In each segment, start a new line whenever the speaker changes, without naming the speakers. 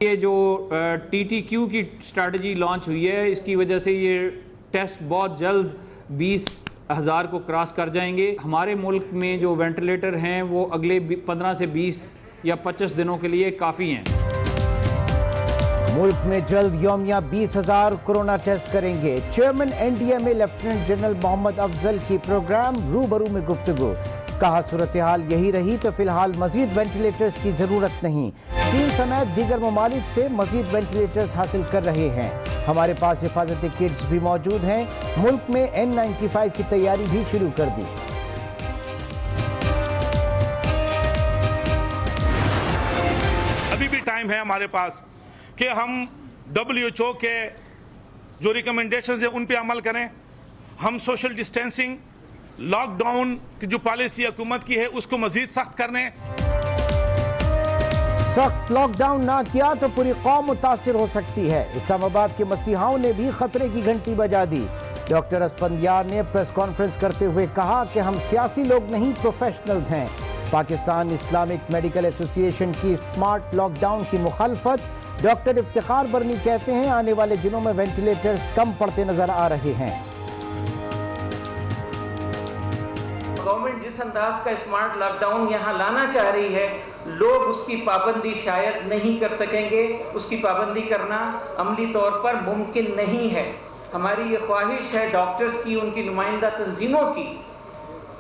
یہ جو TTQ کی اسٹریٹجی لانچ ہوئی ہے، اس کی وجہ سے یہ ٹیسٹ بہت جلد 20,000 کو کراس کر جائیں گے۔ ہمارے ملک میں جو وینٹیلیٹر ہیں وہ اگلے 15 سے 20 یا 25 دنوں کے لیے کافی ہیں۔
ملک میں جلد یومیہ 20,000 کورونا ٹیسٹ کریں گے۔ چیئرمین NDA میں لیفٹیننٹ جنرل محمد افضل کی پروگرام روبرو میں گفتگو، کہا صورتحال یہی رہی تو فی الحال مزید وینٹیلیٹرز کی ضرورت نہیں۔ چین سمیت دیگر ممالک سے مزید وینٹیلیٹرز حاصل کر رہے ہیں۔ ہمارے پاس حفاظتی کٹس بھی موجود ہیں۔ ملک میں N95 کی تیاری بھی شروع کر دی۔
ابھی بھی ٹائم ہے ہمارے پاس کہ ہم WHO کے جو ریکمنڈیشنز ہیں ان پہ عمل کریں۔ ہم سوشل ڈسٹینسنگ، لاک ڈاؤن کی جو پالیسی حکومت کی ہے اس کو مزید سخت کرنے۔
سخت لاک ڈاؤن نہ کیا تو پوری قوم متاثر ہو سکتی ہے۔ اسلام آباد کے مسیحاؤں نے بھی خطرے کی گھنٹی بجا دی۔ ڈاکٹر اسفندیار نے پریس کانفرنس کرتے ہوئے کہا کہ ہم سیاسی لوگ نہیں، پروفیشنلز ہیں۔ پاکستان اسلامک میڈیکل ایسوسی ایشن کی سمارٹ لاک ڈاؤن کی مخالفت۔ ڈاکٹر افتخار برنی کہتے ہیں آنے والے دنوں میں وینٹیلیٹرز کم پڑتے نظر آ رہے ہیں۔
گورنمنٹ جس انداز کا اسمارٹ لاک ڈاؤن یہاں لانا چاہ رہی ہے، لوگ اس کی پابندی شاید نہیں کر سکیں گے۔ اس کی پابندی کرنا عملی طور پر ممکن نہیں ہے۔ ہماری یہ خواہش ہے ڈاکٹرز کی، ان کی نمائندہ تنظیموں کی،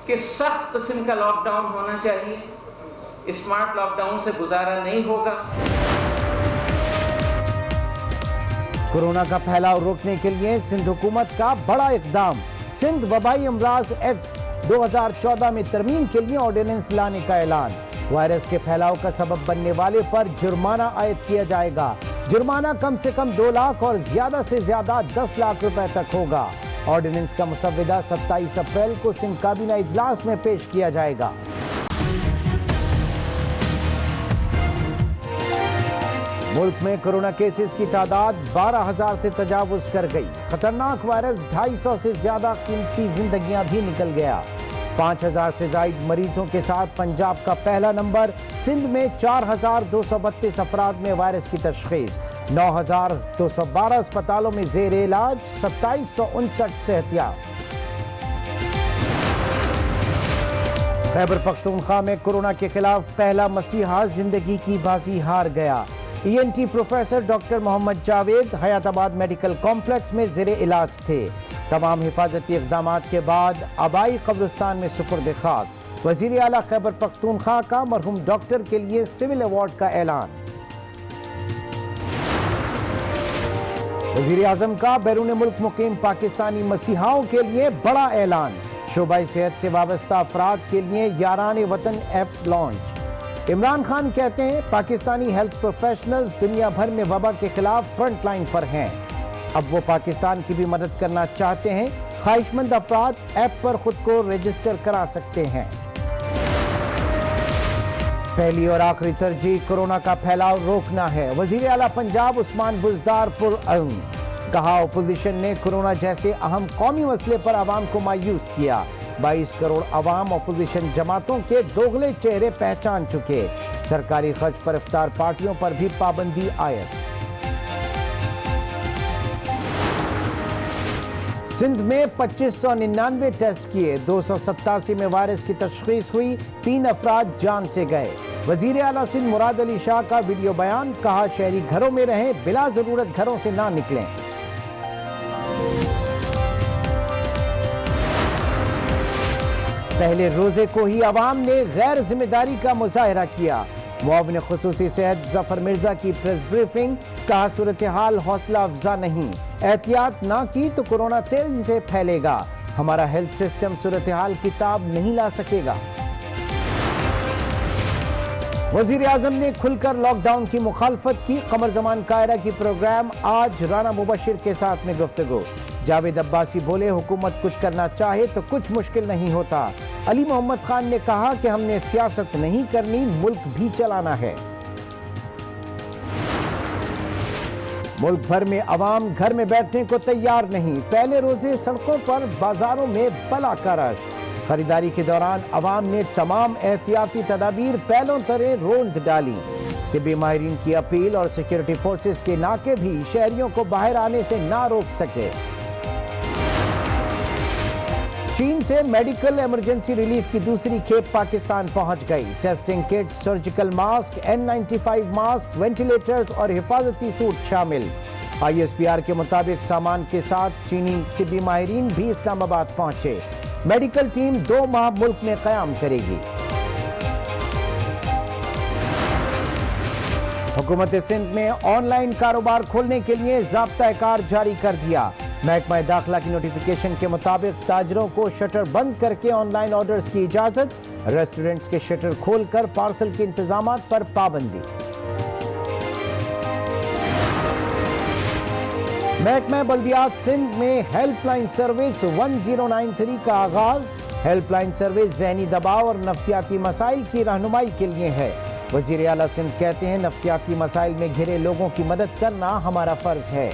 کہ سخت قسم کا لاک ڈاؤن ہونا چاہیے۔ اسمارٹ لاک ڈاؤن سے گزارا نہیں ہوگا۔
کورونا کا پھیلاؤ روکنے کے لیے سندھ حکومت کا بڑا اقدام۔ سندھ وبائی امراض ایکٹ 2014 میں ترمیم کے لیے آرڈیننس لانے کا اعلان۔ وائرس کے پھیلاؤ کا سبب بننے والے پر جرمانہ عائد کیا جائے گا۔ جرمانہ کم سے کم 2 لاکھ اور زیادہ سے زیادہ 10 لاکھ روپے تک ہوگا۔ آرڈیننس کا مسودہ 27 اپریل کو سندھ کابینہ اجلاس میں پیش کیا جائے گا۔ ملک میں کورونا کیسز کی تعداد 12,000 سے تجاوز کر گئی۔ خطرناک وائرس 250 سے زیادہ قیمتی زندگیاں بھی نکل گیا۔ 5,000 سے زائد مریضوں کے ساتھ پنجاب کا پہلا نمبر۔ سندھ میں 4,232 افراد میں وائرس کی تشخیص۔ 9,212 اسپتالوں میں زیر علاج، 2,759 صحتیاب۔ خیبر پختونخوا میں کورونا کے خلاف پہلا مسیحا زندگی کی بازی ہار گیا۔ ENT پروفیسر ڈاکٹر محمد جاوید حیات آباد میڈیکل کمپلیکس میں زیر علاج تھے۔ تمام حفاظتی اقدامات کے بعد آبائی قبرستان میں سپرد خاک۔ وزیر اعلیٰ خیبر پختونخوا کا مرحوم ڈاکٹر کے لیے سول ایوارڈ کا اعلان۔ وزیر اعظم کا بیرون ملک مقیم پاکستانی مسیحاؤں کے لیے بڑا اعلان۔ شعبہ صحت سے وابستہ افراد کے لیے یاران وطن ایپ لانچ۔ عمران خان کہتے ہیں پاکستانی ہیلتھ پروفیشنلز دنیا بھر میں وبا کے خلاف فرنٹ لائن پر ہیں۔ اب وہ پاکستان کی بھی مدد کرنا چاہتے ہیں۔ خواہش مند افراد ایپ پر خود کو رجسٹر کرا سکتے ہیں۔ پہلی اور آخری ترجیح کورونا کا پھیلاؤ روکنا ہے۔ وزیر اعلیٰ پنجاب عثمان بزدار پرعزم، کہا اپوزیشن نے کورونا جیسے اہم قومی مسئلے پر عوام کو مایوس کیا۔ 22 کروڑ عوام اپوزیشن جماعتوں کے دوغلے چہرے پہچان چکے۔ سرکاری خرچ پر افطار پارٹیوں پر بھی پابندی عائد۔ سندھ میں 2599 ٹیسٹ کیے، 287 میں وائرس کی تشخیص ہوئی، 3 افراد جان سے گئے۔ وزیر اعلیٰ سندھ مراد علی شاہ کا ویڈیو بیان، کہا شہری گھروں میں رہیں، بلا ضرورت گھروں سے نہ نکلیں۔ پہلے روزے کو ہی عوام نے غیر ذمہ داری کا مظاہرہ کیا۔ معاون خصوصی صحت ظفر مرزا کی پریس بریفنگ، کہا صورتحال حوصلہ افزا نہیں، احتیاط نہ کی تو کورونا تیزی سے پھیلے گا۔ ہمارا ہیلتھ سسٹم صورتحال کی تاب نہیں لا سکے گا۔ وزیر اعظم نے کھل کر لاک ڈاؤن کی مخالفت کی۔ قمر زمان قاہرہ کی پروگرام آج رانا مبشر کے ساتھ میں گفتگو۔ جاوید عباسی بولے حکومت کچھ کرنا چاہے تو کچھ مشکل نہیں ہوتا۔ علی محمد خان نے کہا کہ ہم نے سیاست نہیں کرنی، ملک بھی چلانا ہے۔ ملک بھر میں عوام گھر میں بیٹھنے کو تیار نہیں، پہلے روزے سڑکوں پر بازاروں میں بلا کا رش۔ خریداری کے دوران عوام نے تمام احتیاطی تدابیر پہلوں طرح روند ڈالی۔ طبی ماہرین کی اپیل اور سیکیورٹی فورسز کے ناکے بھی شہریوں کو باہر آنے سے نہ روک سکے۔ چین سے میڈیکل ایمرجنسی ریلیف کی دوسری کھیپ پاکستان پہنچ گئی۔ Testing kit, surgical mask, N95 mask, ventilators اور حفاظتی سوٹ شامل۔ ISPR کے مطابق سامان کے ساتھ چینی طبی ماہرین بھی اسلام آباد پہنچے۔ میڈیکل ٹیم 2 ماہ ملک میں قیام کرے گی۔ حکومت سندھ میں آن لائن کاروبار کھولنے کے لیے ضابطہ کار جاری کر دیا۔ محکمہ داخلہ کی نوٹیفیکیشن کے مطابق تاجروں کو شٹر بند کر کے آن لائن آرڈرز کی اجازت، ریسٹورنٹس کے شٹر کھول کر پارسل کے انتظامات پر پابندی۔ محکمہ بلدیات سندھ میں ہیلپ لائن سروس 1093 کا آغاز۔ ہیلپ لائن سروس ذہنی دباؤ اور نفسیاتی مسائل کی رہنمائی کے لیے ہے۔ وزیر اعلیٰ سندھ کہتے ہیں نفسیاتی مسائل میں گھرے لوگوں کی مدد کرنا ہمارا فرض ہے۔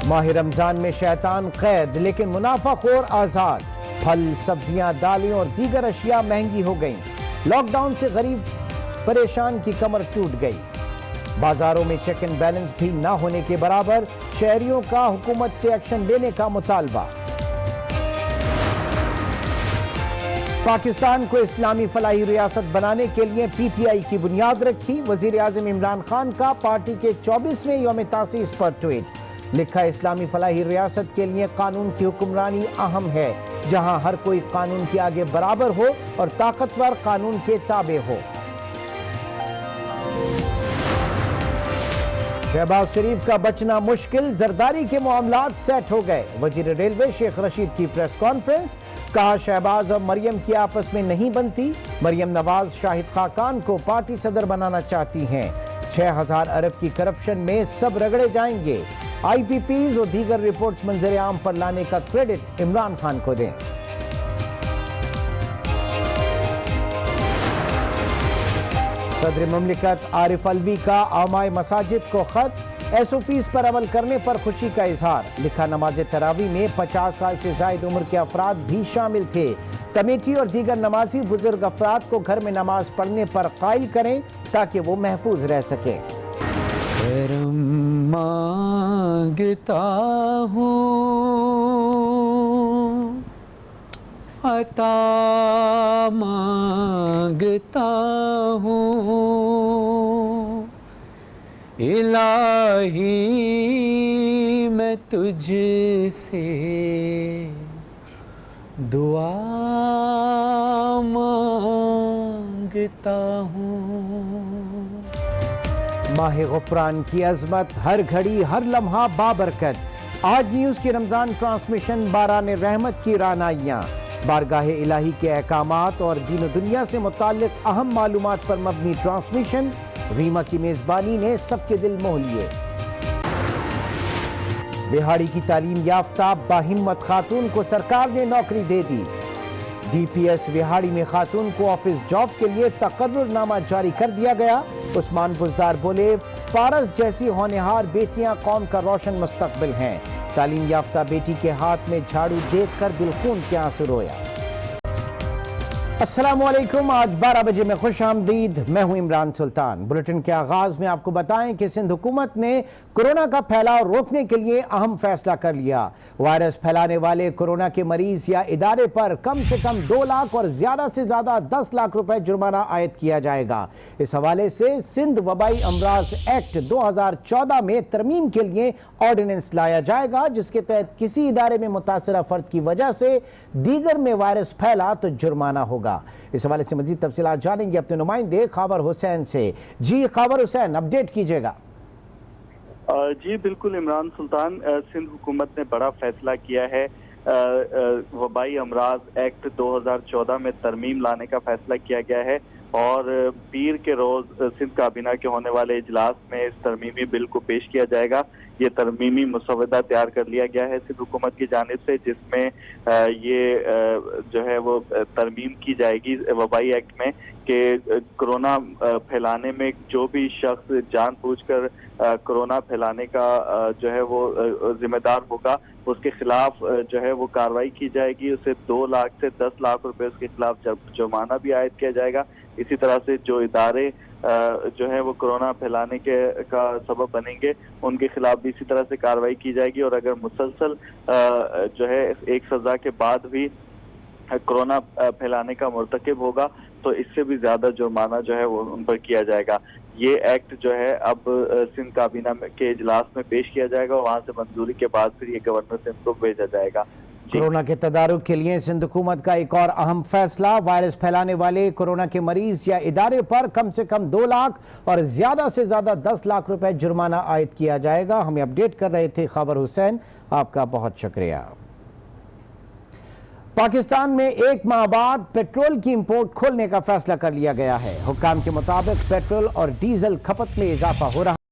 ماہ رمضان میں شیطان قید لیکن منافع خور آزاد۔ پھل، سبزیاں، دالیں اور دیگر اشیاء مہنگی ہو گئیں۔ لاک ڈاؤن سے غریب پریشان کی کمر ٹوٹ گئی۔ بازاروں میں چیک اینڈ بیلنس بھی نہ ہونے کے برابر، شہریوں کا حکومت سے ایکشن لینے کا مطالبہ۔ پاکستان کو اسلامی فلاحی ریاست بنانے کے لیے PTI کی بنیاد رکھی۔ وزیر اعظم عمران خان کا پارٹی کے 24ویں یوم تاسیس پر ٹویٹ، لکھا اسلامی فلاحی ریاست کے لیے قانون کی حکمرانی اہم ہے، جہاں ہر کوئی قانون کے آگے برابر ہو اور طاقتور قانون کے تابع ہو۔ شہباز شریف کا بچنا مشکل، زرداری کے معاملات سیٹ ہو گئے۔ وزیر ریلوے شیخ رشید کی پریس کانفرنس، کہا شہباز اور مریم کی آپس میں نہیں بنتی۔ مریم نواز شاہد خاقان کو پارٹی صدر بنانا چاہتی ہیں۔ 6000 ارب کی کرپشن میں سب رگڑے جائیں گے۔ IPPs اور دیگر رپورٹس منظر عام پر لانے کا کریڈٹ عمران خان کو دیں۔ صدر مملکت عارف الوی کا عامہ مساجد کو خط، SOPs پر عمل کرنے پر خوشی کا اظہار، لکھا نماز تراویح میں 50 سال سے زائد عمر کے افراد بھی شامل تھے۔ کمیٹی اور دیگر نمازی بزرگ افراد کو گھر میں نماز پڑھنے پر قائل کریں تاکہ وہ محفوظ رہ سکیں۔
کرم مانگتا ہوں، عطا مانگتا ہوں، الہی میں تجھ سے دعا مانگتا ہوں۔
ماہ غفران کی عظمت، ہر گھڑی ہر لمحہ بابرکت۔ آج نیوز کی رمضان ٹرانسمیشن باران رحمت کی رعنائیاں، بارگاہ الہی کے احکامات اور دین و دنیا سے متعلق اہم معلومات پر مبنی ٹرانسمیشن۔ ریما کی میزبانی نے سب کے دل موہ لیے۔ بہاڑی کی تعلیم یافتہ باہمت خاتون کو سرکار نے نوکری دے دی۔ DPS بہاڑی میں خاتون کو آفس جاب کے لیے تقرر نامہ جاری کر دیا گیا۔ عثمان بزدار بولے، پارس جیسی ہونہار بیٹیاں قوم کا روشن مستقبل ہیں۔ تعلیم یافتہ بیٹی کے ہاتھ میں جھاڑو دیکھ کر دل خون کے آنسو رویا۔ السلام علیکم، آج 12 بجے میں خوش آمدید، میں ہوں عمران سلطان۔ بلٹن کے آغاز میں آپ کو بتائیں کہ سندھ حکومت نے کورونا کا پھیلاؤ روکنے کے لیے اہم فیصلہ کر لیا۔ وائرس پھیلانے والے کورونا کے مریض یا ادارے پر کم سے کم 2 لاکھ اور زیادہ سے زیادہ 10 لاکھ روپے جرمانہ عائد کیا جائے گا۔ اس حوالے سے سندھ وبائی امراض ایکٹ 2014 میں ترمیم کے لیے آرڈیننس لایا جائے گا، جس کے تحت کسی ادارے میں متاثرہ فرد کی وجہ سے دیگر میں وائرس پھیلا تو جرمانہ ہوگا۔ اس حوالے سے مزید تفصیلات جانیں گے اپنے نمائندے خاور حسین سے۔ جی خاور حسین، اپڈیٹ کیجئے گا۔
جی بالکل عمران سلطان، سندھ حکومت نے بڑا فیصلہ کیا ہے۔ وبائی امراض ایکٹ 2014 میں ترمیم لانے کا فیصلہ کیا گیا ہے اور پیر کے روز سندھ کابینہ کے ہونے والے اجلاس میں اس ترمیمی بل کو پیش کیا جائے گا۔ یہ ترمیمی مسودہ تیار کر لیا گیا ہے سندھ حکومت کی جانب سے، جس میں یہ جو ہے وہ ترمیم کی جائے گی وبائی ایکٹ میں کہ کورونا پھیلانے میں جو بھی شخص جان بوجھ کر کورونا پھیلانے کا جو ہے وہ ذمہ دار ہوگا، اس کے خلاف جو ہے وہ کارروائی کی جائے گی۔ اسے 2 لاکھ سے 10 لاکھ روپے اس کے خلاف جرمانہ بھی عائد کیا جائے گا۔ اسی طرح سے جو ادارے جو ہے وہ کورونا پھیلانے کا سبب بنیں گے ان کے خلاف بھی اسی طرح سے کارروائی کی جائے گی، اور اگر مسلسل جو ہے ایک سزا کے بعد بھی کورونا پھیلانے کا مرتکب ہوگا تو اس سے بھی زیادہ جرمانہ جو ہے وہ ان پر کیا جائے گا۔ یہ ایکٹ جو ہے اب سندھ کابینہ کے اجلاس میں پیش کیا جائے گا، وہاں سے منظوری کے بعد پھر یہ گورنر سندھ کو بھیجا جائے گا۔
کورونا کے تدارک کے لیے سندھ حکومت کا ایک اور اہم فیصلہ، وائرس پھیلانے والے کورونا کے مریض یا ادارے پر کم سے کم 2 لاکھ اور زیادہ سے زیادہ 10 لاکھ روپے جرمانہ عائد کیا جائے گا۔ ہمیں اپڈیٹ کر رہے تھے خبر حسین، آپ کا بہت شکریہ۔ پاکستان میں 1 ماہ بعد پیٹرول کی امپورٹ کھولنے کا فیصلہ کر لیا گیا ہے۔ حکام کے مطابق پیٹرول اور ڈیزل کھپت میں اضافہ ہو رہا ہے۔